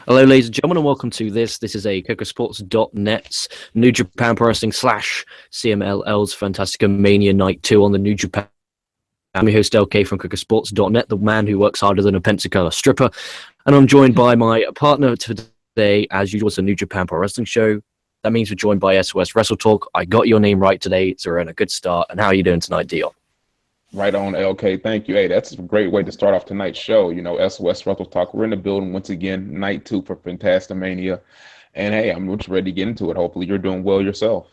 Hello, ladies and gentlemen, and welcome to this. This is a Kocosports.net's New Japan Pro Wrestling / CMLL's Fantasticamania Night 2 on the New Japan. I'm your host, LK from Kocosports.net, the man who works harder than a Pensacola stripper. And I'm joined by my partner today, as usual, it's a New Japan Pro Wrestling show. That means we're joined by SOS Wrestletalk. I got your name right today, so we're in a good start. And how are you doing tonight, Dion? Right on, LK. Thank you. Hey, that's a great way to start off tonight's show. You know, SOS Wrestletalk. We're in the building once again, night 2 for Fantasticamania. And hey, I'm just ready to get into it. Hopefully you're doing well yourself.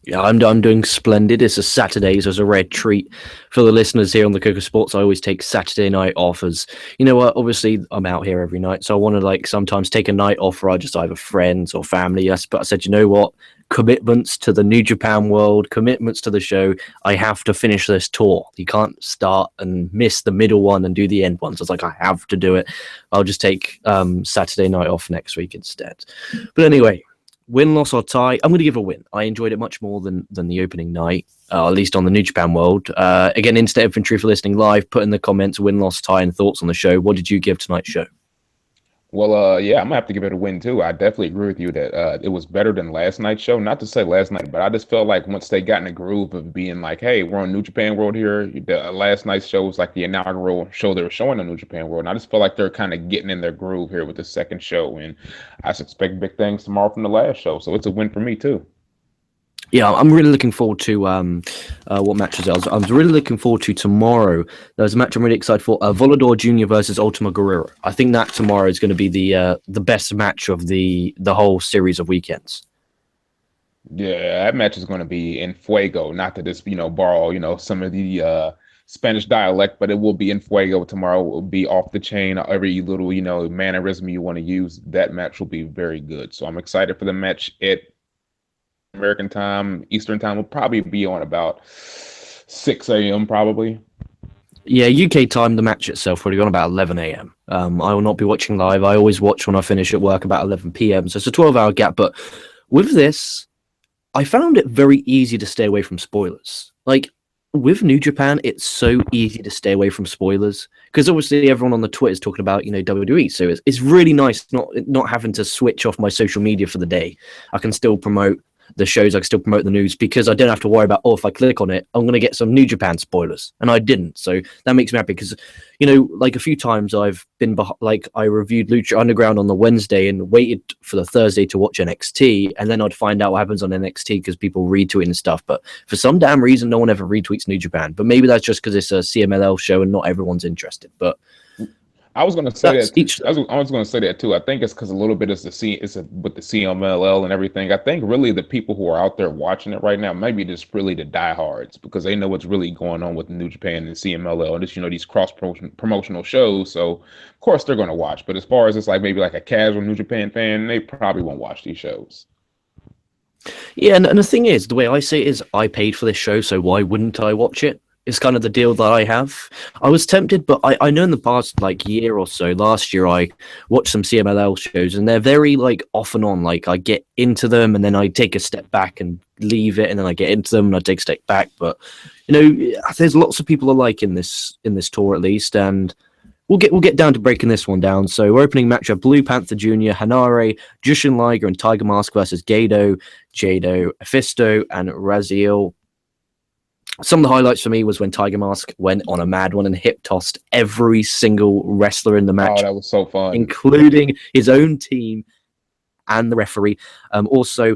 Yeah, I'm doing splendid. It's a Saturday, so it's a rare treat for the listeners here on the Koco Sports. I always take Saturday night off as, you know what, obviously I'm out here every night, so I want to sometimes take a night off for just either friends or family. Yes, but I said, you know what, commitments to the New Japan world, commitments to the show, I have to finish this tour. You can't start and miss the middle one and do the end one. So it's like, I have to do it. I'll just take Saturday night off next week instead. But anyway, win, loss, or tie, I'm going to give a win. I enjoyed it much more than the opening night, at least on the New Japan world. Again, Insta Infantry for listening live, put in the comments win, loss, tie, and thoughts on the show. What did you give tonight's show? Well, yeah, I'm going to have to give it a win, too. I definitely agree with you that it was better than last night's show. Not to say last night, but I just felt like once they got in the groove of being like, hey, we're on New Japan World here. The last night's show was like the inaugural show they were showing on New Japan World. And I just feel like they're kind of getting in their groove here with the second show. And I expect big things tomorrow from the last show. So it's a win for me, too. Yeah, I'm really looking forward to what matches I'm really looking forward to tomorrow. There's a match I'm really excited for, Volador Jr. versus Ultimo Guerrero. I think that tomorrow is going to be the best match of the whole series of weekends. Yeah, that match is going to be in fuego. Not to just, borrow, some of the Spanish dialect, but it will be in fuego tomorrow. It will be off the chain. Every little, mannerism you want to use, that match will be very good. So I'm excited for the match. American time, Eastern time will probably be on about 6 a.m. probably. Yeah, UK time, the match itself will be on about 11 a.m. I will not be watching live. I always watch when I finish at work about 11 p.m. So it's a 12-hour gap. But with this, I found it very easy to stay away from spoilers. Like, with New Japan, it's so easy to stay away from spoilers because obviously everyone on the Twitter is talking about, WWE. So it's really nice not having to switch off my social media for the day. I can still promote the shows, I can still promote the news because I don't have to worry about, if I click on it, I'm going to get some New Japan spoilers. And I didn't. So that makes me happy because, a few times I've been, I reviewed Lucha Underground on the Wednesday and waited for the Thursday to watch NXT. And then I'd find out what happens on NXT because people retweet and stuff. But for some damn reason, no one ever retweets New Japan. But maybe that's just because it's a CMLL show and not everyone's interested. But I was going to say that. I was going to say that too. I think it's because a little bit is with the CMLL and everything. I think really the people who are out there watching it right now, maybe just really the diehards because they know what's really going on with New Japan and CMLL and just these cross promotional shows. So of course they're going to watch. But as far as it's maybe a casual New Japan fan, they probably won't watch these shows. Yeah, and the thing is, the way I say it is, I paid for this show, so why wouldn't I watch it? It's kind of the deal that I have. I was tempted, but I know in the past year or so, last year I watched some CMLL shows and they're very off and on. I get into them and then I take a step back and leave it, and then I get into them and I take a step back. But there's lots of people alike in this tour at least, and we'll get down to breaking this one down. So we're opening matchup: Blue Panther Jr., Hanare, Jushin Liger, and Tiger Mask versus Jado, Fisto, and Raziel. Some of the highlights for me was when Tiger Mask went on a mad one and hip-tossed every single wrestler in the match. Oh, that was so fun. Including his own team and the referee. Also,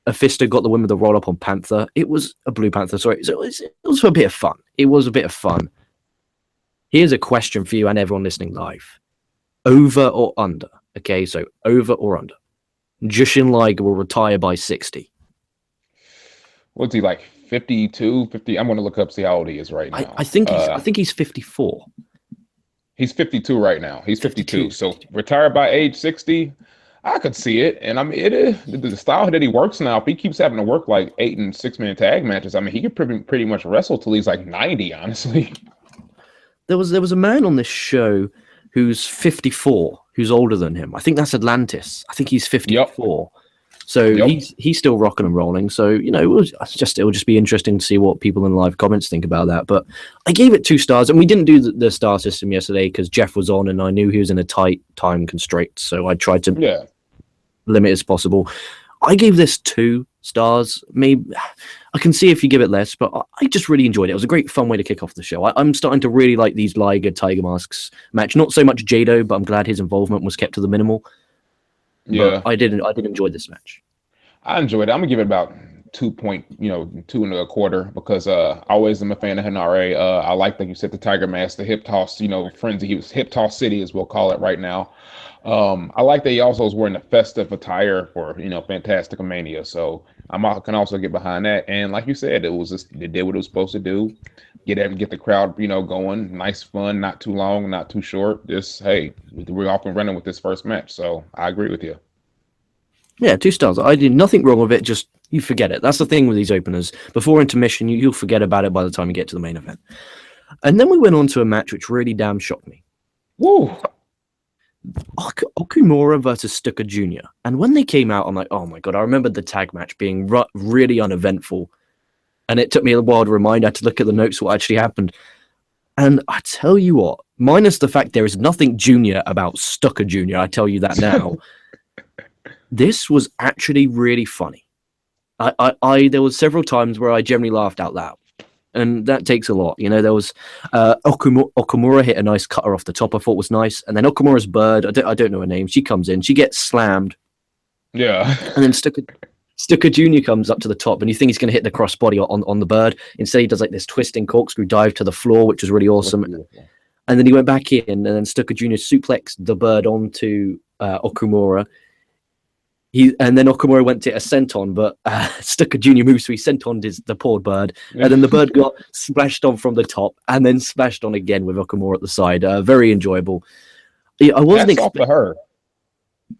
Fisto got the win with the roll-up on Panther. It was a Blue Panther, sorry. So it was a bit of fun. It was a bit of fun. Here's a question for you and everyone listening live. Over or under? Okay, so over or under? Jushin Liger will retire by 60. What's he 52, 50? I'm going to look up, see how old he is right now. I think he's 54. He's 52 right now. He's 52. So retired by age 60, I could see it. And I mean, it is the style that he works now. If he keeps having to work 8 and 6-man tag matches, I mean, he could pretty much wrestle till he's 90, honestly. There was a man on this show who's 54, who's older than him. I think that's Atlantis. I think he's 54. Yep. So Yep. he's still rocking and rolling. So, you know, it'll just be interesting to see what people in live comments think about that. But I gave it 2 stars, and we didn't do the star system yesterday because Jeff was on and I knew he was in a tight time constraint. So I tried to limit as possible. I gave this 2 stars. Maybe I can see if you give it less, but I just really enjoyed it. It was a great fun way to kick off the show. I'm starting to really like these Liger Tiger Masks match. Not so much Jado, but I'm glad his involvement was kept to the minimal. Yeah, but I did enjoy this match. I enjoyed it. I'm gonna give it about 2.25 because I always am a fan of Henare. I like that you said the Tiger Mask, the hip toss, frenzy. He was hip toss city, as we'll call it right now. I like that he also was wearing the festive attire for Fantasticamania. So I can also get behind that. And like you said, it did what it was supposed to do. Get the crowd going. Nice fun, not too long, not too short. Just hey, we're off and running with this first match. So I agree with you. Yeah, 2 stars. I did nothing wrong with it. Just you forget it. That's the thing with these openers. Before intermission, you'll forget about it by the time you get to the main event. And then we went on to a match which really damn shocked me. Woo! Okumura versus Stuka Jr. And when they came out, I'm like, oh my god! I remember the tag match being really uneventful, and it took me a while to remind. I had to look at the notes what actually happened. And I tell you what, minus the fact there is nothing junior about Stuka Jr. I tell you that now. This was actually really funny. There was several times where I generally laughed out loud, and that takes a lot. There was Okumura hit a nice cutter off the top. I thought was nice, and then Okumura's bird. I don't know her name. She comes in, she gets slammed. Yeah, and then Stuka Jr. comes up to the top, and you think he's going to hit the crossbody on the bird. Instead, he does like this twisting corkscrew dive to the floor, which was really awesome. And then he went back in, and then Stuka Jr. suplexed the bird onto Okumura. And then Okumura went to a senton, but Stuka Jr. moved, so he sentoned the poor bird. And then the bird got splashed on from the top and then splashed on again with Okumura at the side. Very enjoyable. I wasn't expecting her.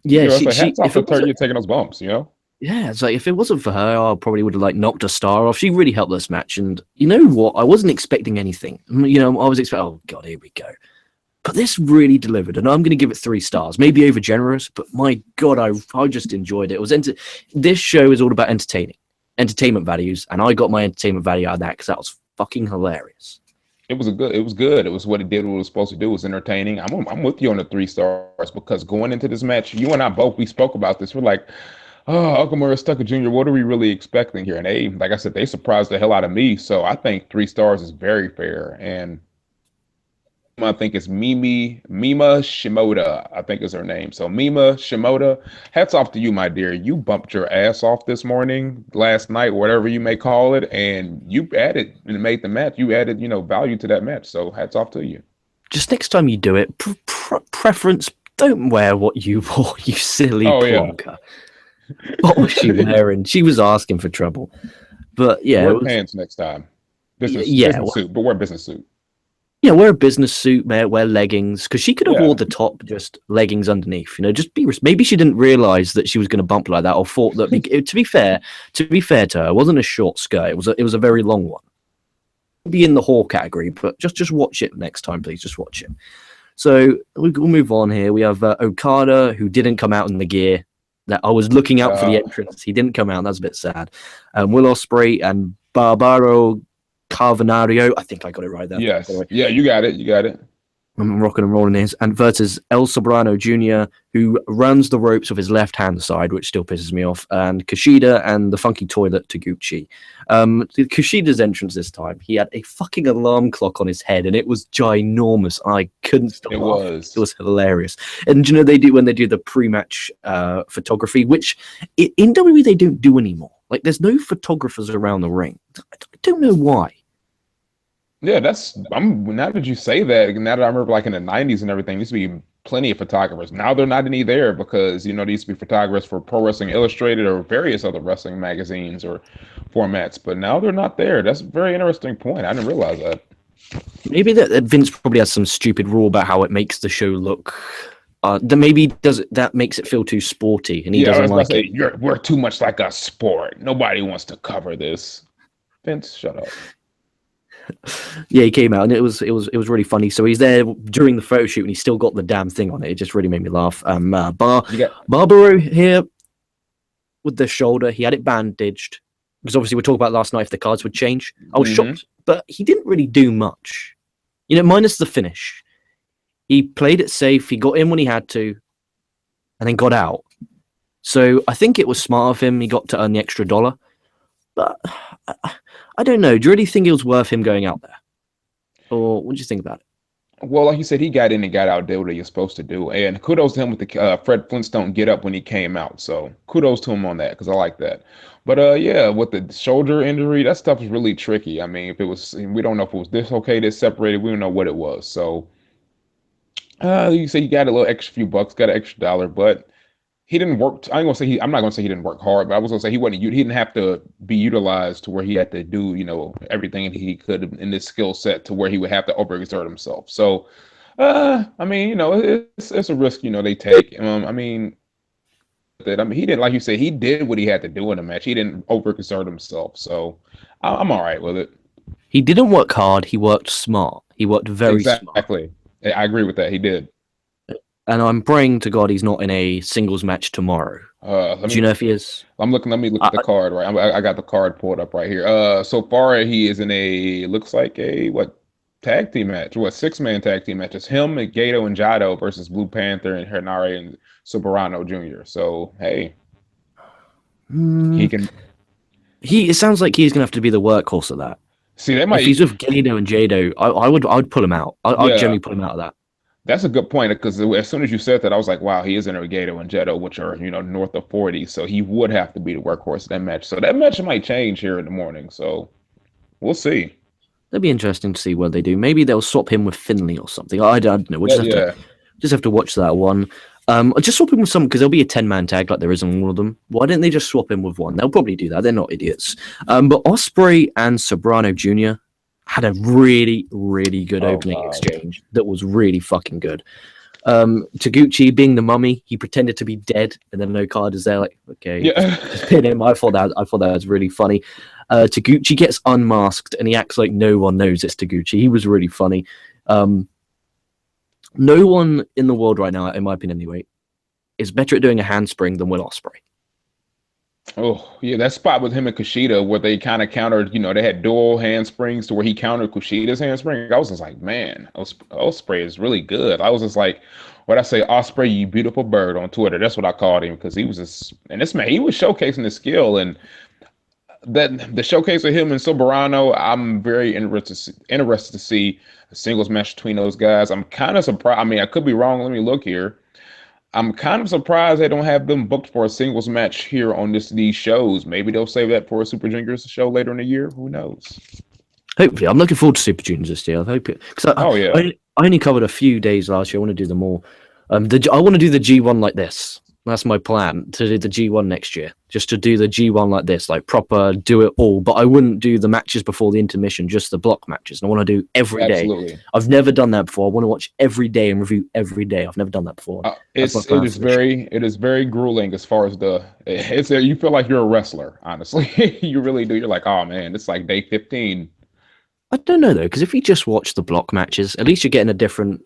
Yeah, hats off to her, you're taking those bumps, Yeah, it's like if it wasn't for her, I probably would have knocked a star off. She really helped this match. And you know what? I wasn't expecting anything. I was expecting, oh God, here we go. But this really delivered, and I'm going to give it 3 stars. Maybe over generous, but my God, I just enjoyed it. This show is all about entertainment values, and I got my entertainment value out of that because that was fucking hilarious. It was good. It was what it did. What it was supposed to do. It was entertaining. I'm with you on the 3 stars because going into this match, you and I both we spoke about this. We're like, oh, Okumura, Stuka Jr. What are we really expecting here? And they, like I said, they surprised the hell out of me. So I think 3 stars is very fair. And I think it's Mima Shimoda, I think is her name. So Mima Shimoda, hats off to you, my dear. You bumped your ass off this morning, last night, whatever you may call it, and you added and made the match. You added, value to that match. So hats off to you. Just next time you do it, preference, don't wear what you wore, you silly plonker. Yeah. What was she wearing? She was asking for trouble. But yeah. Wear pants next time. Business suit, but wear business suit. Yeah, wear a business suit, wear leggings, because she could have wore the top, just leggings underneath. Maybe she didn't realize that she was going to bump like that, or thought that. To be fair to her, it wasn't a short skirt. It was a very long one. Be in the whore category, but just watch it next time, please. Just watch it. So we'll move on here. We have Okada, who didn't come out in the gear. That I was looking out for the entrance. He didn't come out. That's a bit sad. Will Ospreay and Barbaro Carvanario, I think I got it right there. Yes. Yeah, you got it. I'm rocking and rolling this. And versus El Soberano Jr., who runs the ropes with his left-hand side, which still pisses me off, and Kushida and the funky toilet Taguchi. Kushida's entrance this time, he had a fucking alarm clock on his head, and it was ginormous. I couldn't stop laughing. It was hilarious. And they do when they do the pre-match photography, which in WWE they don't do anymore. Like, there's no photographers around the ring. I don't know why. Yeah, now that you say that, now that I remember like in the 90s and everything, there used to be plenty of photographers. Now they're not any there because, there used to be photographers for Pro Wrestling Illustrated or various other wrestling magazines or formats, but now they're not there. That's a very interesting point. I didn't realize that. Maybe that Vince probably has some stupid rule about how it makes the show look. That makes it feel too sporty, and he doesn't like it. We're too much like a sport. Nobody wants to cover this. Vince, shut up. Yeah, he came out and it was really funny. So he's there during the photo shoot and he's still got the damn thing on it. It just really made me laugh. Barbaro here. with the shoulder. He had it bandaged. Because obviously we talked about last night if the cards would change. I was shocked, but he didn't really do much. You know, minus the finish. He played it safe. He got in when he had to, and then got out. So I think it was smart of him. He got to earn the extra $1. But I don't know. Do you really think it was worth him going out there? Or what do you think about it? Well, like you said, he got in and got out, did what he was supposed to do. And kudos to him with the Fred Flintstone get up when he came out. So kudos to him on that, because I like that. But yeah, with the shoulder injury, that stuff is really tricky. I mean, if it was, we don't know if it was dislocated, separated, we don't know what it was. So you say you got a little extra few bucks, got an extra $1, but he didn't work. I'm not gonna say he didn't work hard, but I was gonna say he didn't have to be utilized to where he had to do, everything he could in this skill set to where he would have to overexert himself. So, I mean, it's a risk, they take. I mean, he didn't, like you said, he did what he had to do in the match. He didn't overexert himself. So, I'm all right with it. He didn't work hard. He worked smart. He worked very smart. Exactly. I agree with that. He did. And I'm praying to God he's not in a singles match tomorrow. Do you know if he is? Let me look at the card, right? I got the card pulled up right here. So far he is in looks like a tag team match? 6-man tag team match? It's him, Gato, and Jado versus Blue Panther and Hernare and Soberano Jr. So hey, he can. It sounds like he's gonna have to be the workhorse of that. See, that might. If he's with Gato and Jado, I would pull him out. I'd generally pull him out of that. That's a good point, because as soon as you said that, I was like, wow, he is in Gato and Jado, which are, north of 40. So he would have to be the workhorse of that match. So that match might change here in the morning. So we'll see. That'd be interesting to see what they do. Maybe they'll swap him with Finley or something. I don't know. We'll just have to watch that one. Just swap him with some, because there'll be a 10-man tag like there is on all of them. Why didn't they just swap him with one? They'll probably do that. They're not idiots. But Ospreay and Soberano Jr. had a really, really good opening exchange that was really fucking good. Taguchi being the mummy, he pretended to be dead, and then Okada's there like, okay, just pin him. I thought that was really funny. Taguchi gets unmasked, and he acts like no one knows it's Taguchi. He was really funny. No one in the world right now, in my opinion anyway, is better at doing a handspring than Will Ospreay. Oh, yeah, that spot with him and Kushida where they kind of countered, they had dual handsprings to where he countered Kushida's handspring. I was just like, man, Ospreay is really good. I was just like, what I say, Ospreay, you beautiful bird on Twitter. That's what I called him, because he was just, and this man, he was showcasing his skill, and that the showcase of him and Soberano, I'm very interested to see a singles match between those guys. I'm kind of surprised. I mean, I could be wrong. Let me look here. I'm kind of surprised they don't have them booked for a singles match here on these shows. Maybe they'll save that for a Super Juniors show later in the year. Who knows? Hopefully. I'm looking forward to Super Juniors this year. I hope it. I only covered a few days last year. I want to do them all. I want to do the G1 like this. That's my plan, to do the G1 next year. Just to do the G1 like this, like proper, do it all. But I wouldn't do the matches before the intermission, just the block matches. And I want to do every day. I've never done that before. I want to watch every day and review every day. I've never done that before. It is very grueling as far as you feel like you're a wrestler, honestly. You really do. You're like, oh man, it's like day 15. I don't know though, because if you just watch the block matches, at least you're getting a different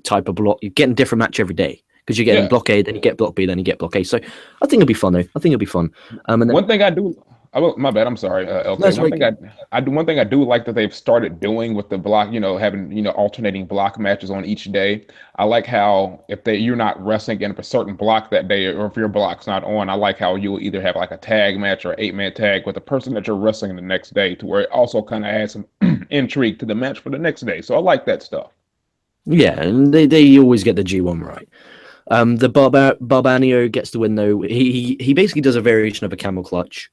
type of block. You're getting a different match every day. Because you're getting block A, then you get block B, then you get block A. So I think it'll be fun, though. I think it'll be fun. And then, one thing I do, my bad. I'm sorry, LK. One thing I do like that they've started doing with the block, having alternating block matches on each day. I like how if you're not wrestling in a certain block that day, or if your block's not on, I like how you'll either have like a tag match or 8-man tag with the person that you're wrestling the next day, to where it also kind of adds some intrigue to the match for the next day. So I like that stuff. Yeah, and they always get the G1 right. The Barbanio gets the win, though. He basically does a variation of a camel clutch.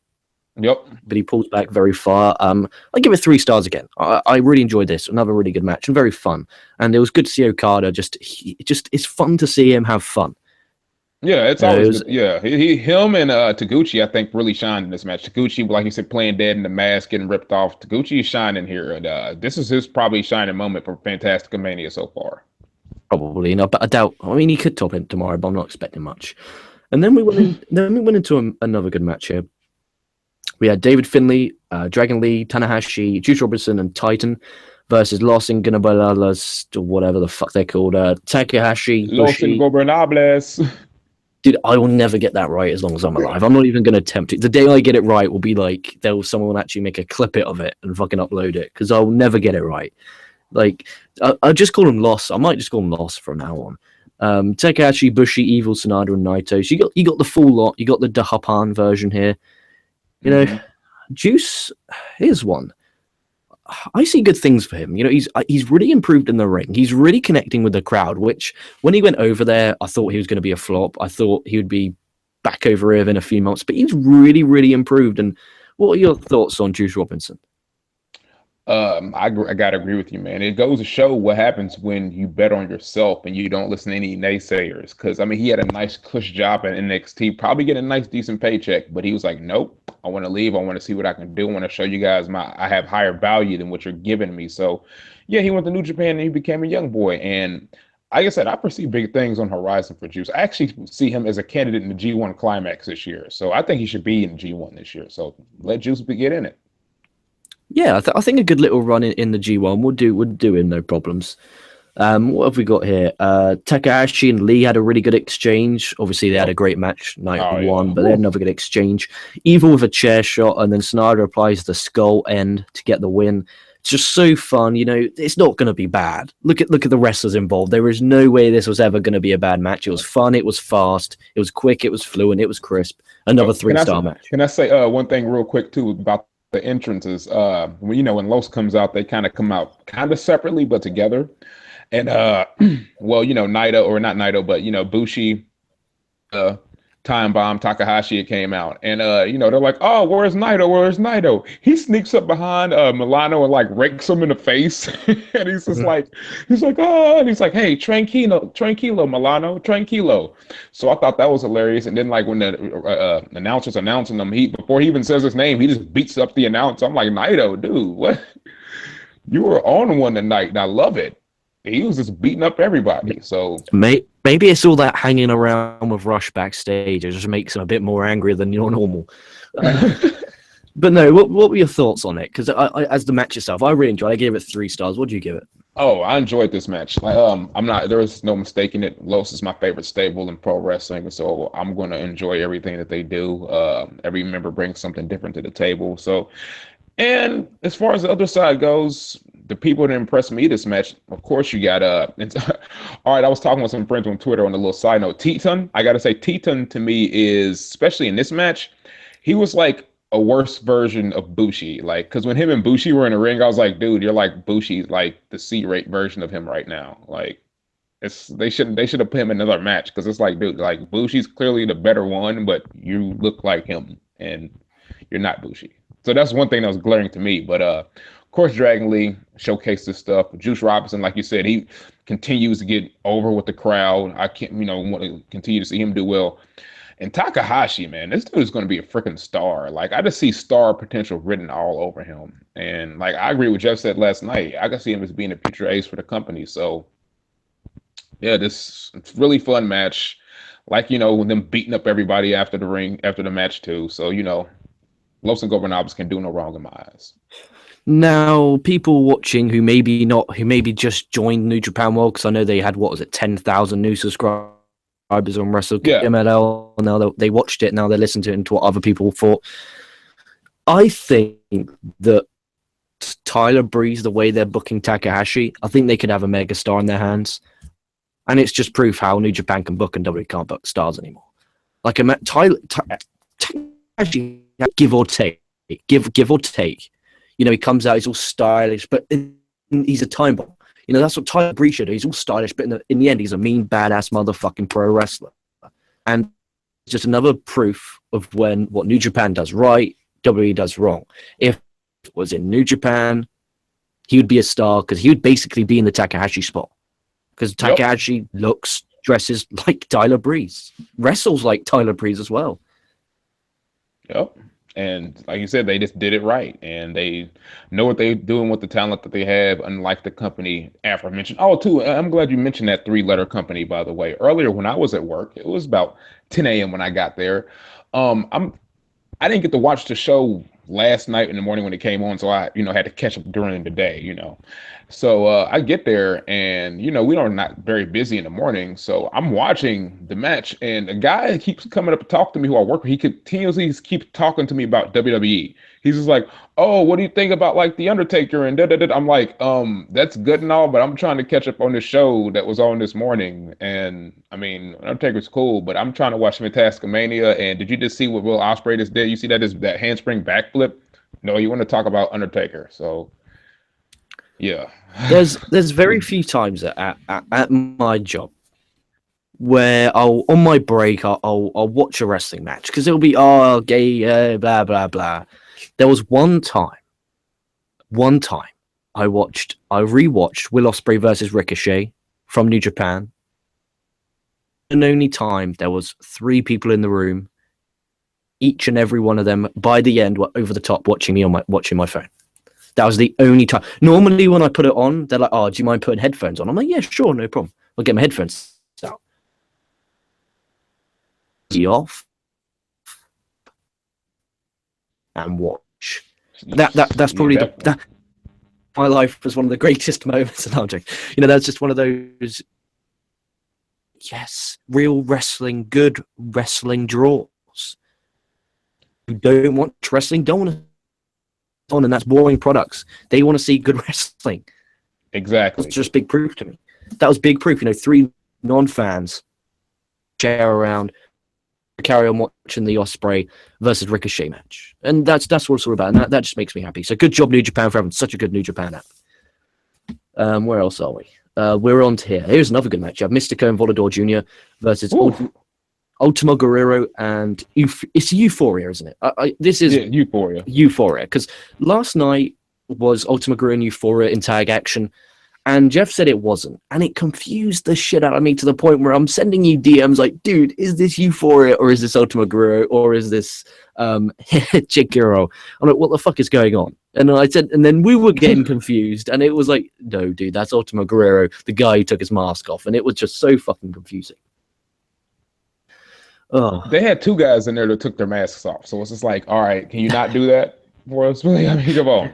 Yep. But he pulls back very far. I give it 3 stars again. I really enjoyed this. Another really good match and very fun. And it was good to see Okada. It's fun to see him have fun. Yeah, it's always good. Yeah. Him and Taguchi, I think, really shined in this match. Taguchi, like you said, playing dead in the mask, getting ripped off. Taguchi is shining here, and this is his probably shining moment for Fantasticamania so far. Probably, but I doubt. I mean, he could top it tomorrow, but I'm not expecting much. And then we went into another good match here. We had David Finlay, Dragon Lee, Tanahashi, Juice Robinson, and Titan versus Los Ingobernables, or whatever the fuck they're called. Takahashi, Los Ingobernables. Dude, I will never get that right as long as I'm alive. I'm not even going to attempt it. The day I get it right will be like someone will actually make a clip of it and fucking upload it, because I'll never get it right. Like, I'll just call him Loss. I might just call him Loss from now on. Takahashi, Bushi, Evil, Sanada, and Naito. So you got the full lot. You got the Dahapan version here. You know, Juice, here's one. I see good things for him. You know, he's really improved in the ring. He's really connecting with the crowd, which when he went over there, I thought he was going to be a flop. I thought he would be back over here in a few months, but he's really, really improved. And what are your thoughts on Juice Robinson? I gotta agree with you, man. It goes to show what happens when you bet on yourself and you don't listen to any naysayers. Because I mean, he had a nice cush job at NXT, probably getting a nice decent paycheck, but he was like, "Nope, I want to leave. I want to see what I can do. I want to show you guys I have higher value than what you're giving me." So, yeah, he went to New Japan and he became a young boy. And like I said, I perceive big things on horizon for Juice. I actually see him as a candidate in the G1 Climax this year. So I think he should be in G1 this year. So let Juice get in it. Yeah, I think a good little run in the G1 would do him no problems. What have we got here? Takahashi and Lee had a really good exchange. Obviously, they had a great match, night one, but they had another good exchange. Evil with a chair shot, and then Sanada applies the skull end to get the win. It's just so fun. You know, it's not going to be bad. Look at the wrestlers involved. There is no way this was ever going to be a bad match. It was fun. It was fast. It was quick. It was fluent. It was crisp. Another 3-star match. Can I say one thing real quick too about the entrances? When Los comes out, they kind of come out kind of separately but together. And well, Naito, or not Naito, but Bushi, Time Bomb, Takahashi, it came out, and they're like, "Oh, where's Naito? Where's Naito?" He sneaks up behind Milano and like rakes him in the face, and he's just like, "Oh," and he's like, "Hey, tranquilo, Milano, tranquilo." So I thought that was hilarious. And then like when the announcer's announcing him, before he even says his name, he just beats up the announcer. I'm like, Naito, dude, what? You were on one tonight, and I love it. He was just beating up everybody. So maybe it's all that hanging around with Rush backstage. It just makes him a bit more angry than you're normal. But no, what were your thoughts on it? Because as the match itself, I really enjoyed it. I gave it 3 stars. What did you give it? Oh, I enjoyed this match. There is no mistaking it. Los is my favorite stable in pro wrestling, so I'm going to enjoy everything that they do. Every member brings something different to the table. So, and as far as the other side goes, the people that impressed me this match, of course, you got all right. I was talking with some friends on Twitter on a little side note. Teton, I gotta say, Teton to me is, especially in this match, he was like a worse version of Bushi. Like, because when him and Bushi were in the ring, I was like, dude, you're like Bushi, like the C-rate version of him right now. Like, they should have put him in another match, because it's like, dude, like Bushi's clearly the better one, but you look like him and you're not Bushi. So that's one thing that was glaring to me. But of course, Dragon Lee showcased this stuff. Juice Robinson, like you said, he continues to get over with the crowd. I can't, want to continue to see him do well. And Takahashi, man, this dude is going to be a freaking star. Like, I just see star potential written all over him. And like, I agree with Jeff said last night. I can see him as being a future ace for the company. So yeah, it's really fun match. Like, with them beating up everybody after the match too. So, Los Ingobernables can do no wrong in my eyes. Now, people watching who maybe just joined New Japan World, because I know they had 10,000 new subscribers on CMLL. Yeah. Now they watched it. Now they listen to it and to what other people thought. I think that Tyler Breeze, the way they're booking Takahashi, I think they could have a megastar in their hands, and it's just proof how New Japan can book and WWE can't book stars anymore. Like Takahashi, give or take. He comes out, he's all stylish, but he's a time bomb. That's what Tyler Breeze should do. He's all stylish, but in the end, he's a mean, badass motherfucking pro wrestler. And it's just another proof of what New Japan does right, WWE does wrong. If it was in New Japan, he would be a star, because he would basically be in the Takahashi spot. Because Takahashi dresses like Tyler Breeze, wrestles like Tyler Breeze as well. Yep. And like you said, they just did it right, and they know what they're doing with the talent that they have, unlike the company aforementioned. Oh, too, I'm glad you mentioned that 3-letter company, by the way. Earlier when I was at work, it was about 10 a.m. when I got there. I didn't get to watch the show last night in the morning when it came on, so I, had to catch up during the day, So I get there, and we are not very busy in the morning. So I'm watching the match, and a guy keeps coming up to talk to me who I work with. He continuously keeps talking to me about WWE. He's just like, "Oh, what do you think about like the Undertaker?" And da da da. I'm like, that's good and all, but I'm trying to catch up on the show that was on this morning. And I mean, Undertaker's cool, but I'm trying to watch Fantasticamania. And did you just see what Will Ospreay just did? You see that handspring backflip? No, you want to talk about Undertaker? So. Yeah. There's very few times at my job where I'll on my break I'll watch a wrestling match because it'll be gay blah blah blah. There was one time I rewatched Will Ospreay versus Ricochet from New Japan. And only time there was 3 people in the room, each and every one of them by the end were over the top watching my phone. That was the only time. Normally, when I put it on, they're like, "Oh, do you mind putting headphones on?" I'm like, "Yeah, sure, no problem. I'll get my headphones out." Off and watch. That's probably my life was one of the greatest moments. And I'm joking. That's just one of those. Yes, real wrestling, good wrestling draws. Who don't watch wrestling don't want to. On, and that's boring products. They want to see good wrestling. Exactly. That's just big proof to me. That was big proof. 3 non-fans share around, carry on watching the Ospreay versus Ricochet match, and that's what it's all about. And that just makes me happy. So good job, New Japan, for having such a good New Japan app. Where else are we? We're on to here. Here's another good match. You have Mystico and Volador Jr. versus Ultimo, Guerrero, and it's Euphoria, isn't it? This is Euphoria. Euphoria, because last night was Ultimo Guerrero and Euphoria in tag action, and Jeff said it wasn't, and it confused the shit out of me to the point where I'm sending you DMs like, "Dude, is this Euphoria or is this Ultimo Guerrero or is this Hechicero?" I'm like, "What the fuck is going on?" And I said, and then we were getting confused, and it was like, "No, dude, that's Ultimo Guerrero, the guy who took his mask off," and it was just so fucking confusing. Oh. They had 2 guys in there that took their masks off, so it's just like, all right, can you not do that for us? I mean, come on.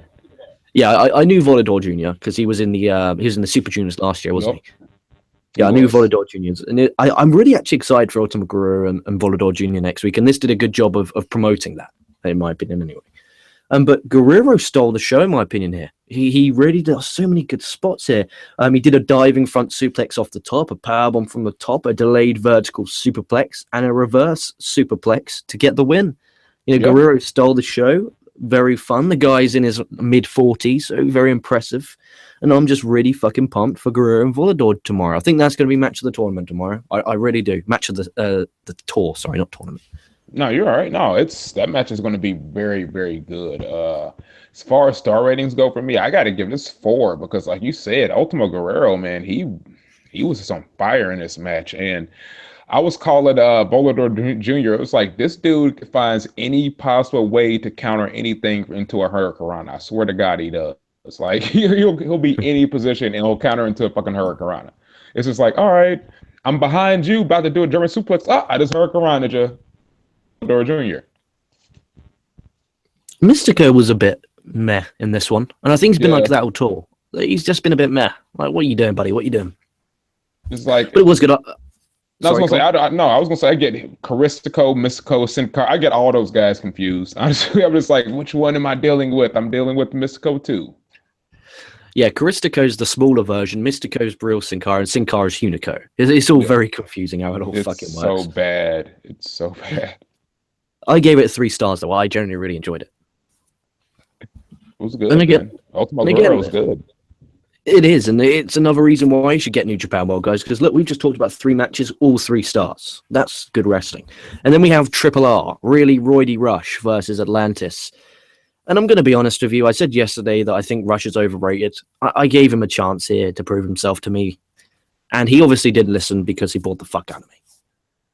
Yeah, I knew Volador Jr. because he was in the Super Juniors last year, wasn't he? Yeah, I knew Volador Jr. And I'm really actually excited for Ultimo Guerrero and Volador Jr. next week, and this did a good job of promoting that, in my opinion, anyway. But Guerrero stole the show, in my opinion, here. He really does so many good spots here. He did a diving front suplex off the top, a powerbomb from the top, a delayed vertical superplex, and a reverse superplex to get the win. Guerrero stole the show. Very fun. The guy's in his mid-40s, so very impressive. And I'm just really fucking pumped for Guerrero and Volador tomorrow. I think that's going to be match of the tournament tomorrow. I really do. Match of the tour. Sorry, not tournament. No, you're all right. No, that match is going to be very, very good. As far as star ratings go for me, I got to give this 4 because, like you said, Ultimo Guerrero, man, he was just on fire in this match, and I was calling Volador Jr. It was like, this dude finds any possible way to counter anything into a hurricanrana. I swear to God, he does. It's like he'll be any position and he'll counter into a fucking hurricanrana. It's just like, all right, I'm behind you, about to do a German suplex. I just hurricanrana you. Jr. Mystico was a bit meh in this one, and I think he's been like that all tour. He's just been a bit meh. Like, what are you doing, buddy? What are you doing? It's like, but it was good. I was gonna say I get Caristico, Mystico, Sin Cara. I get all those guys confused. Honestly, I'm just like, which one am I dealing with? I'm dealing with Mystico too. Yeah, Caristico's the smaller version. Mystico's real Sin Cara, and Sin Cara's Hunico. It's all very confusing how it all fucking works. So bad. It's so bad. I gave it 3 stars though. I generally really enjoyed it. It was good. And again, Ultimo Guerrero was good. It is, and it's another reason why you should get New Japan World, guys. Because look, we've just talked about 3 matches, all 3 stars. That's good wrestling. And then we have Triple R, really Roidy Rush versus Atlantis. And I'm going to be honest with you. I said yesterday that I think Rush is overrated. I gave him a chance here to prove himself to me, and he obviously did listen because he bored the fuck out of me.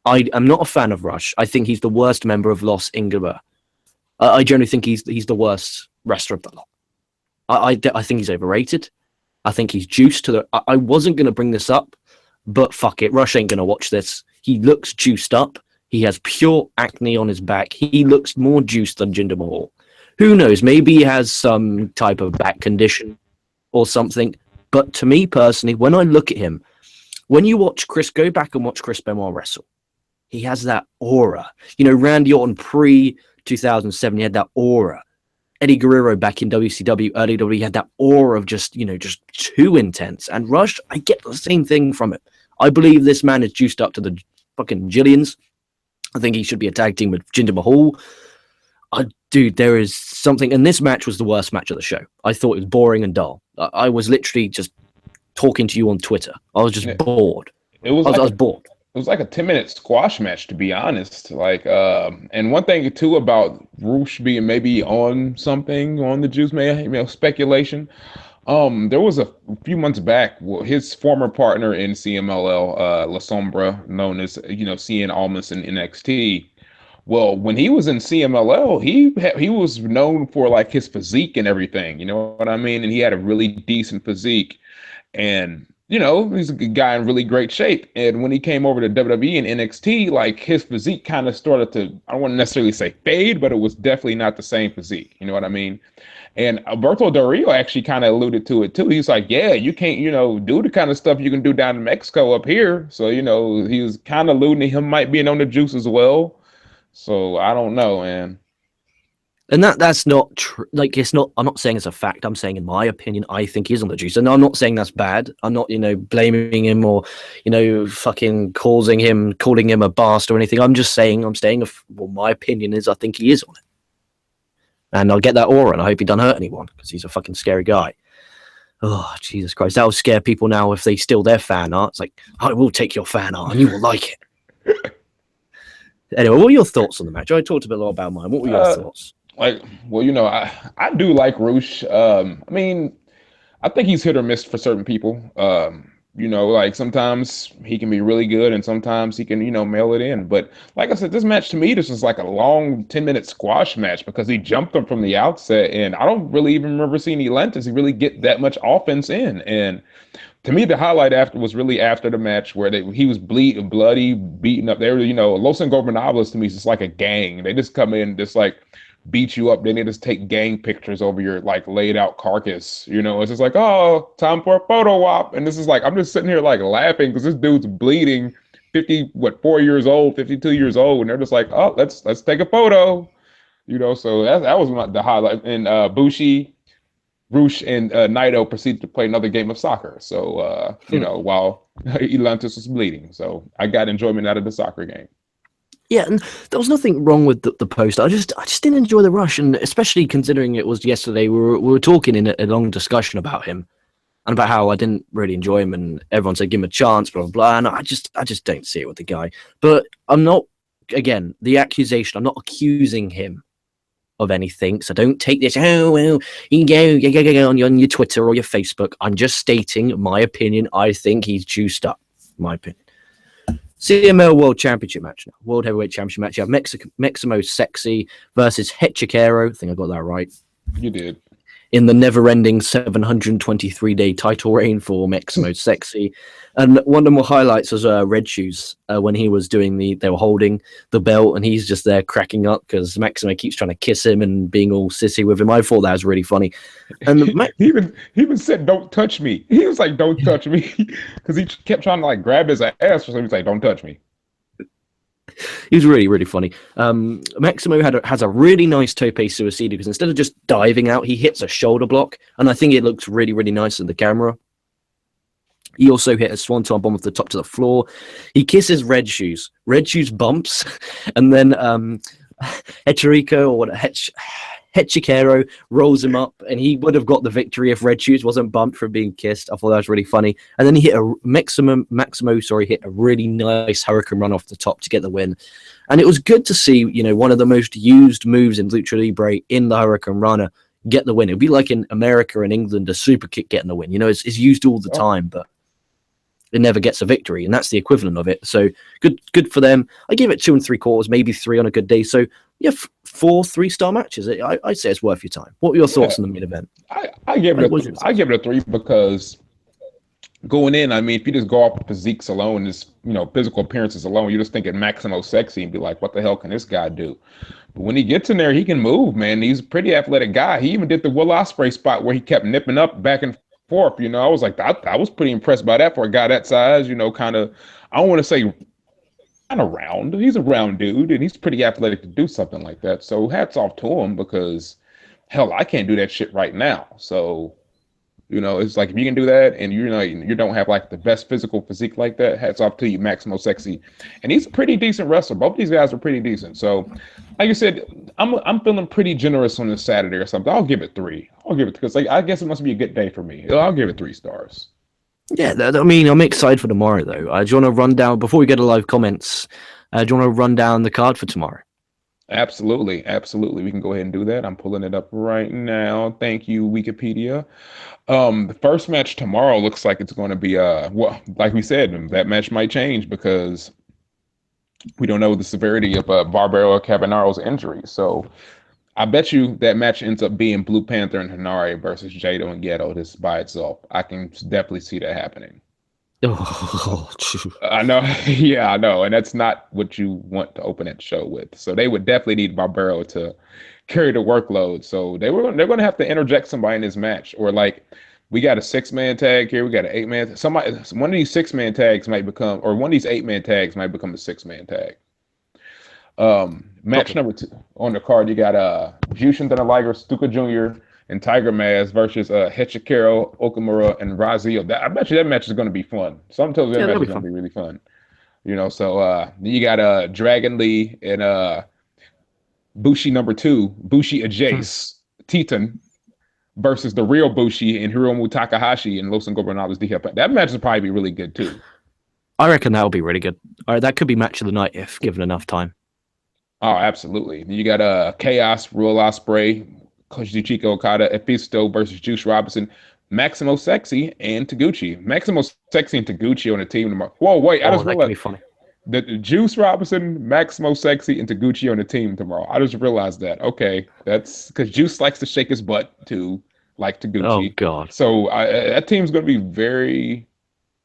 I am not a fan of Rush. I think he's the worst member of Los Ingobernables. I generally think he's the worst wrestler of the lot. I think he's overrated. I think he's juiced to the... I wasn't going to bring this up, but fuck it. Rush ain't going to watch this. He looks juiced up. He has pure acne on his back. He looks more juiced than Jinder Mahal. Who knows? Maybe he has some type of back condition or something. But to me personally, when I look at him, when you watch Chris, go back and watch Chris Benoit wrestle. He has that aura. You know, Randy Orton pre-2007, he had that aura. Eddie Guerrero back in WCW, early WWE, had that aura of just, you know, just too intense. And Rush, I get the same thing from it. I believe this man is juiced up to the fucking Jillians. I think he should be a tag team with Jinder Mahal. Dude, there is something, and this match was the worst match of the show. I thought it was boring and dull. I was literally just talking to you on Twitter. I was just bored. I was bored. It was like a 10-minute squash match, to be honest. Like, and one thing too about Roosh being maybe on something on the Juice, speculation. There was a few months back, his former partner in CMLL, La Sombra, known as Cien Almas in NXT. Well, when he was in CMLL, he was known for like his physique and everything. You know what I mean? And he had a really decent physique, and he's a good guy in really great shape. And when he came over to WWE and NXT, like his physique kind of started to, I don't want to necessarily say fade, but it was definitely not the same physique. You know what I mean? And Alberto Del Rio actually kind of alluded to it too. He's like, yeah, you can't, do the kind of stuff you can do down in Mexico up here. So, he was kind of alluding to him might be on the juice as well. So I don't know, man. And that's not true. Like, it's not, I'm not saying it's a fact. I'm saying, in my opinion, I think he's on the juice. And I'm not saying that's bad. I'm not, blaming him or, fucking calling him a bastard or anything. I'm just saying, my opinion is I think he is on it. And I'll get that aura, and I hope he doesn't hurt anyone, because he's a fucking scary guy. Oh, Jesus Christ. That'll scare people now if they steal their fan art. It's like, I will take your fan art and you will like it. Anyway, what were your thoughts on the match? I talked a bit about mine. What were your thoughts? I do like Roosh. I think he's hit or miss for certain people. Like sometimes he can be really good and sometimes he can, mail it in. But like I said, this match to me, this was like a long 10-minute squash match because he jumped him from the outset. And I don't really even remember seeing Atlantis really get that much offense in. And to me, the highlight was really after the match where he was bloody, beaten up. They were, Los Ingobernables to me is just like a gang. They just come in, just like beat you up. Then they just take gang pictures over your like laid out carcass. It's just like, oh, time for a photo op. And this is like, I'm just sitting here like laughing because this dude's bleeding, 52 years old. And they're just like, oh, let's take a photo. So that was the highlight. And Bushi, Roosh, and Naito proceeded to play another game of soccer. So, while Atlantis was bleeding. So I got enjoyment out of the soccer game. Yeah, and there was nothing wrong with the post. I just didn't enjoy the Rush, and especially considering it was yesterday, we were talking in a long discussion about him and about how I didn't really enjoy him, and everyone said give him a chance, blah blah blah. And I just don't see it with the guy. But I'm not, again, the accusation. I'm not accusing him of anything, so don't take this. Oh well, you can go on your Twitter or your Facebook. I'm just stating my opinion. I think he's juiced up. My opinion. CML World Championship match now. World Heavyweight Championship match. You have Maximo Sexy versus Hechicero. I think I got that right. You did. In the never-ending 723-day title reign for Maximo Sexy. And one of the more highlights was Red Shoes when he was doing they were holding the belt and he's just there cracking up because Maximo keeps trying to kiss him and being all sissy with him. I thought that was really funny. And he even said, "Don't touch me." He was like, "Don't touch me," because he kept trying to like grab his ass or something. He's like, "Don't touch me." He was really, really funny. Maximo has a really nice tope suicida because instead of just diving out, he hits a shoulder block, and I think it looks really, really nice in the camera. He also hit a swanton bomb off the top to the floor. He kisses Red Shoes. Red Shoes bumps, and then Hechicero rolls him up, and he would have got the victory if Red Shoes wasn't bumped from being kissed. I thought that was really funny. And then he hit Maximo hit a really nice Hurricane Run off the top to get the win. And it was good to see, one of the most used moves in Lucha Libre in the Hurricane Runner get the win. It would be like in America and England, a super kick getting the win. It's used all the time, but it never gets a victory, and that's the equivalent of it. So good for them. I give it 2 3/4, maybe 3 on a good day. So yeah, 4 3-star matches. I'd say it's worth your time. What were your thoughts on the main event? I give it a 3 because going in, if you just go off physiques alone, just physical appearances alone, you're just thinking Maximo Sexy and be like, what the hell can this guy do? But when he gets in there, he can move, man. He's a pretty athletic guy. He even did the Will Ospreay spot where he kept nipping up back and 4th. I was like, I was pretty impressed by that for a guy that size. Kind of, I don't want to say kind of round. He's a round dude, and he's pretty athletic to do something like that. So hats off to him because, hell, I can't do that shit right now. So. It's like if you can do that and you don't have like the best physical physique like that, hats off to you, Maximo Sexy. And he's a pretty decent wrestler. Both these guys are pretty decent. So, like I said, I'm feeling pretty generous on this Saturday or something. I'll give it 3. I'll give it because I guess it must be a good day for me. I'll give it 3 stars. Yeah, I mean, I'm excited for tomorrow though. Do you want to run down before we get to live comments? Do you want to run down the card for tomorrow? Absolutely. We can go ahead and do that. I'm pulling it up right now. Thank you, Wikipedia. The first match tomorrow looks like it's going to be well, like we said, that match might change because we don't know the severity of Barbaro Cabanaro's injury. So I bet you that match ends up being Blue Panther and Hanare versus Jado and Ghetto just by itself. I can definitely see that happening. Oh, I know. Yeah, I know. And that's not what you want to open that show with. So they would definitely need Barbaro to carry the workload. So they're going to have to interject somebody in this match, or like we got a 6-man tag here, we got an 8-man. One of these 6-man tags might become, or one of these 8-man tags might become a 6-man tag. Match number 2 on the card, you got Jushin Thunder Liger, Stuka Jr. and Tiger Mask versus Hechicero, Okumura, and Razio. I bet you that match is going to be fun. Some tells that match is going to be really fun. So you got Dragon Lee and Bushi number 2, Bushi Ajace, Titan versus the real Bushi and Hiromu Takahashi and Los Ingobernables. That match will probably be really good too. I reckon that'll be really good. All right, that could be match of the night if given enough time. Oh, absolutely. You got Chaos, Real Ospreay, Kazuchika Okada, Episto versus Juice Robinson, Maximo Sexy, and Taguchi. Maximo Sexy and Taguchi on the team tomorrow. Whoa, wait! I just realized funny. The Juice Robinson, Maximo Sexy, and Taguchi on the team tomorrow. I just realized that. Okay, that's because Juice likes to shake his butt too, like Taguchi. Oh God! So that team's going to be very,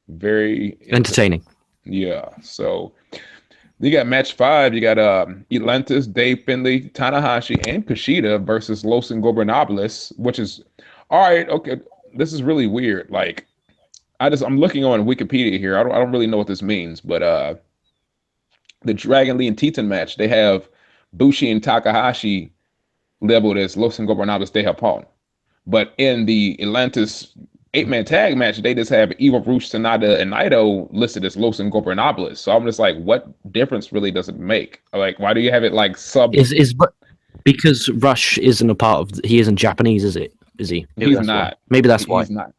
very entertaining. Yeah. So. You got match 5. You got Atlantis, Dave Finlay, Tanahashi, and Kushida versus Los Ingobernables, which is all right. Okay, this is really weird. Like, I'm looking on Wikipedia here. I don't really know what this means, but the Dragon Lee and Titan match, they have Bushi and Takahashi labeled as Los Ingobernables de Japón, but in the Atlantis 8-man tag match, they just have Evil Rush, Sanada, and Naito listed as Los Ingobernables. So I'm just like, what difference really does it make? Like, why do you have it like sub? Because Rush isn't a part of. He isn't Japanese, is it? Is he? He's not. Maybe that's why. He's not.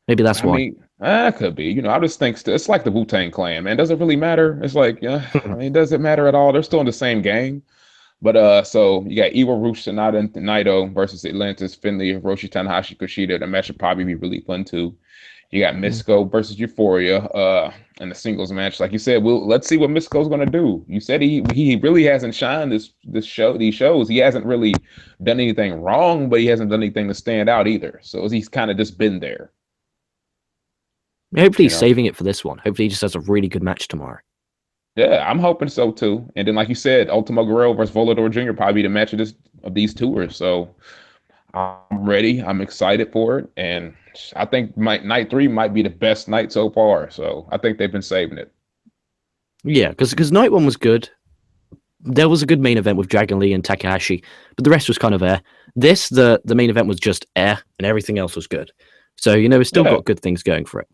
Maybe that's why. It could be. I just think it's like the Wu-Tang Clan, man. Does it really matter? It's like, does it matter at all? They're still in the same gang. But so you got Evil Rush, Sanada, and Naito versus Atlantis, Finlay, Hiroshi, Tanahashi, Kushida. The match should probably be really fun too. You got Mystico versus Euphoria in the singles match. Like you said, let's see what Mystico's gonna do. You said he really hasn't shined these shows. He hasn't really done anything wrong, but he hasn't done anything to stand out either. So he's kind of just been there. Hopefully he's saving it for this one. Hopefully he just has a really good match tomorrow. Yeah, I'm hoping so too. And then, like you said, Ultimo Guerrero versus Volador Jr. probably be the match of these tours. So I'm ready. I'm excited for it, and I think night 3 might be the best night so far. So I think they've been saving it. Yeah, because night 1 was good. There was a good main event with Dragon Lee and Takahashi, but the rest was kind of air. The main event was just air, and everything else was good. So it's still got good things going for it.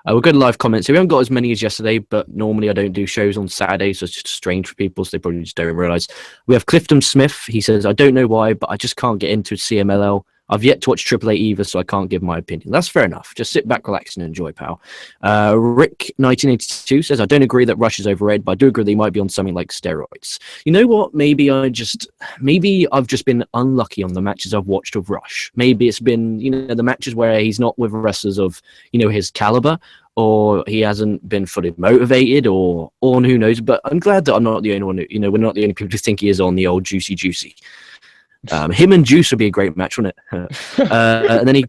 We're good live comments. So we haven't got as many as yesterday, but normally I don't do shows on Saturdays, so it's just strange for people, so they probably just don't realize. We have Clifton Smith. He says, I don't know why, but I just can't get into CMLL. I've yet to watch AAA either, so I can't give my opinion. That's fair enough. Just sit back, relax, and enjoy, pal. Rick 1982 says, I don't agree that Rush is overrated, but I do agree that he might be on something like steroids. You know what? Maybe I've just been unlucky on the matches I've watched of Rush. Maybe it's been, the matches where he's not with wrestlers of, his caliber, or he hasn't been fully motivated, or who knows. But I'm glad that I'm not the only one who, we're not the only people who think he is on the old juicy. Him and Juice would be a great match, wouldn't it? And then he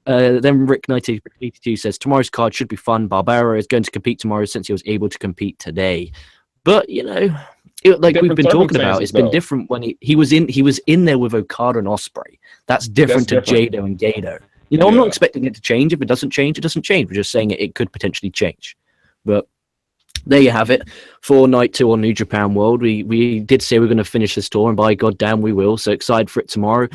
then Rick 1982 says tomorrow's card should be fun. Barbaro is going to compete tomorrow since he was able to compete today. But like we've Different been talking about, circumstances, it's been though. different when he was in there with Okada and Ospreay. That's different That's to different. Jado and Gato. You know, I'm not Yeah. expecting it to change. If it doesn't change, it doesn't change. We're just saying it could potentially change. But there you have it for night 2 on New Japan World. We did say we're going to finish this tour, and by goddamn we will. So excited for it tomorrow.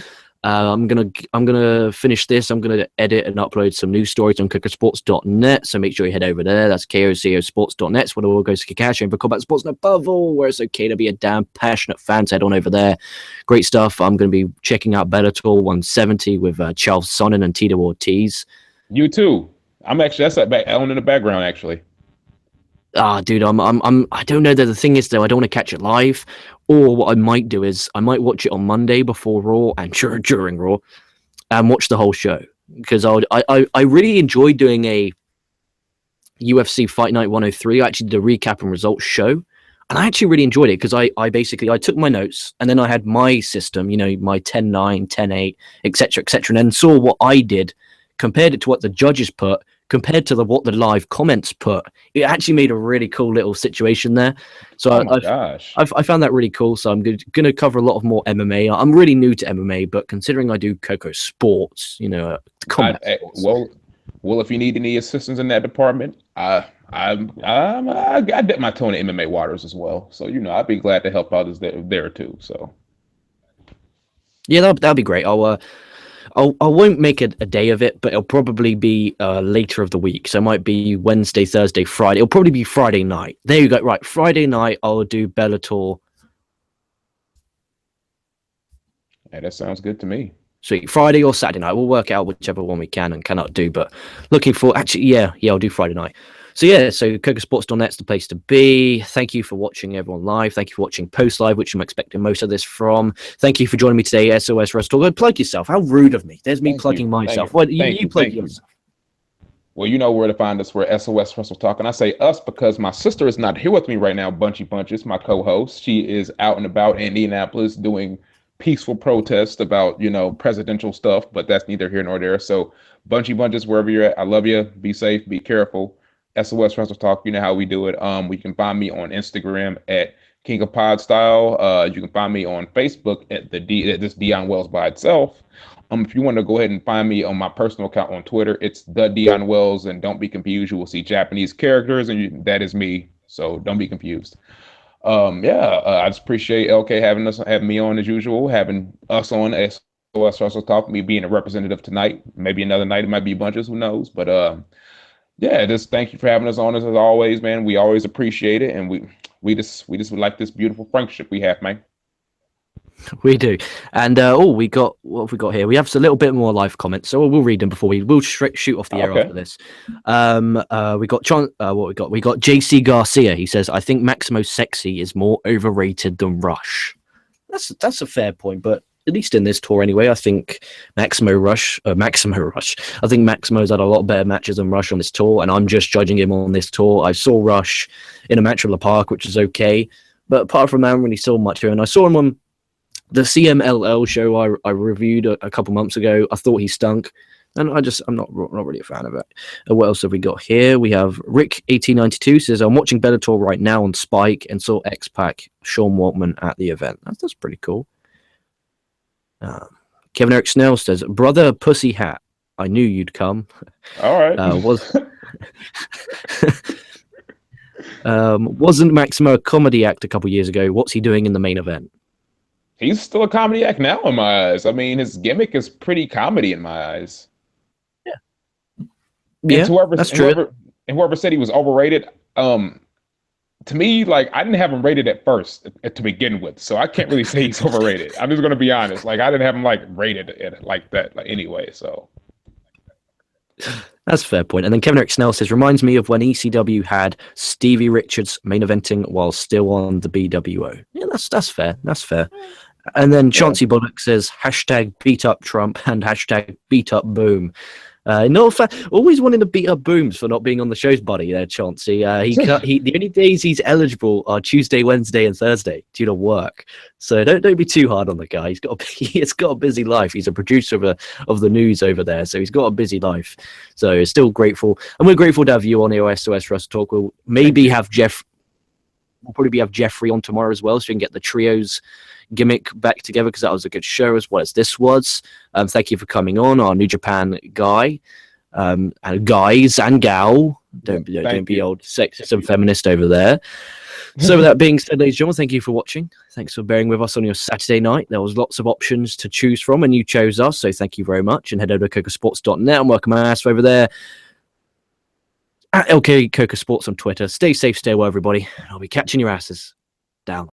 I'm gonna finish this. I'm gonna edit and upload some news stories on Kocosports.net. So make sure you head over there. That's kocosports.net. It's where it all goes to Kakashi and for combat sports and above all, where it's okay to be a damn passionate fan. So head on over there. Great stuff. I'm gonna be checking out Bellator 170 with Charles Sonnen and Tito Ortiz. You too. I'm actually that's on in the background actually. Dude, I don't know. The thing is, though, I don't want to catch it live. Or what I might do is I might watch it on Monday before Raw and during Raw, and watch the whole show because I really enjoyed doing a UFC Fight Night 103. I actually did a recap and results show, and I actually really enjoyed it because I basically I took my notes and then I had my system, you know, my 10-9, 10-8, etc., and then saw what I did, compared it to what the judges put, compared to what the live comments put. It actually made a really cool little situation there. So Oh my gosh. I found that really cool. So I'm going to cover a lot of more MMA. I'm really new to MMA, but considering I do Kocosports, you know, combat sports. Well, if you need any assistance in that department, I dip my toe in MMA waters as well. So you know, I'd be glad to help out there too. So yeah, that'll be great. I won't make a day of it, but it'll probably be later of the week. So it might be Wednesday, Thursday, Friday. It'll probably be Friday night. There you go. Right, Friday night I'll do Bellator. yeah, that sounds good to me. Sweet. Friday or Saturday night. We'll work out whichever one we can and cannot do. But looking for yeah, I'll do Friday night. So yeah, so Kocosports.net's the place to be. Thank you for watching everyone live. Thank you for watching post live, which I'm expecting most of this from. Thank you for joining me today, SOS Wrestletalk. Plug yourself. How rude of me. There's me plugging myself. What you plug yourself? Well, you know where to find us. We're SOS Wrestletalk. And I say us because my sister is not here with me right now, Bunchy Bunches, my co-host. She is out and about in Indianapolis doing peaceful protests about, you know, presidential stuff, but that's neither here nor there. So Bunchy Bunches, wherever you're at, I love you. Be safe, be careful. SOS Wrestletalk, you know how we do it. You can find me on Instagram at King of Pod Style. You can find me on Facebook at this Dion Wells by itself. If you want to go ahead and find me on my personal account on Twitter, it's the Dion Wells, and don't be confused. You will see Japanese characters, and that is me. So don't be confused. I just appreciate LK having me on as usual, having us on SOS Wrestletalk, me being a representative tonight. Maybe another night it might be Bunches, who knows? But yeah, just thank you for having us on as always, man. We always appreciate it, and we just would like this beautiful friendship we have, man. We do. And we got what have we got here? We have a little bit more live comments, so we'll read them before we'll shoot off the air after this. We got we got JC Garcia. He says, I think Maximo Sexy is more overrated than Rush. That's a fair point, but at least in this tour anyway, I think Maximo Rush. I think Maximo's had a lot better matches than Rush on this tour, and I'm just judging him on this tour. I saw Rush in a match at La Park, which is okay, but apart from that, I haven't really saw much here. And I saw him on the CMLL show I reviewed a couple months ago. I thought he stunk, and I'm not really a fan of it. What else have we got here? We have Rick1892 says, I'm watching Bellator right now on Spike and saw X-Pac Sean Waltman at the event. That's pretty cool. Kevin Eric Snell says, Brother Pussy Hat, I knew you'd come. All right. Wasn't Maximo a comedy act a couple years ago? What's he doing in the main event? He's still a comedy act now in my eyes. I mean, his gimmick is pretty comedy in my eyes. Yeah, that's true. Whoever said he was overrated, to me, like, I didn't have him rated at first to begin with, so I can't really say he's overrated. I'm just gonna be honest. Like, I didn't have him like rated it like that, like anyway. So that's a fair point. And then Kevin Eric Snell says, reminds me of when ECW had Stevie Richards main eventing while still on the BWO. Yeah, that's fair. That's fair. And then Chauncey Bullock says, hashtag beat up Trump and hashtag beat up Boom. Always wanting to beat up Booms for not being on the show's buddy there, Chauncey. The only days he's eligible are Tuesday, Wednesday, and Thursday due to work. So don't be too hard on the guy. He's got a busy life. He's a producer of the news over there, so he's got a busy life. So still grateful, and we're grateful to have you on the SOS Wrestletalk. We'll maybe have Jeff. we'll probably have Jeffrey on tomorrow as well, so we can get the trios gimmick back together, because that was a good show as well as this was. Thank you for coming on, our New Japan guy, and guys and gal. Don't be old sexist and feminist over there. So with that being said, ladies and gentlemen, thank you for watching. Thanks for bearing with us on your Saturday night. There was lots of options to choose from, and you chose us, so thank you very much. And head over to Kocosports.net and welcome our ass over there at LK Kocosports on Twitter. Stay safe, stay well, everybody. I'll be catching your asses down.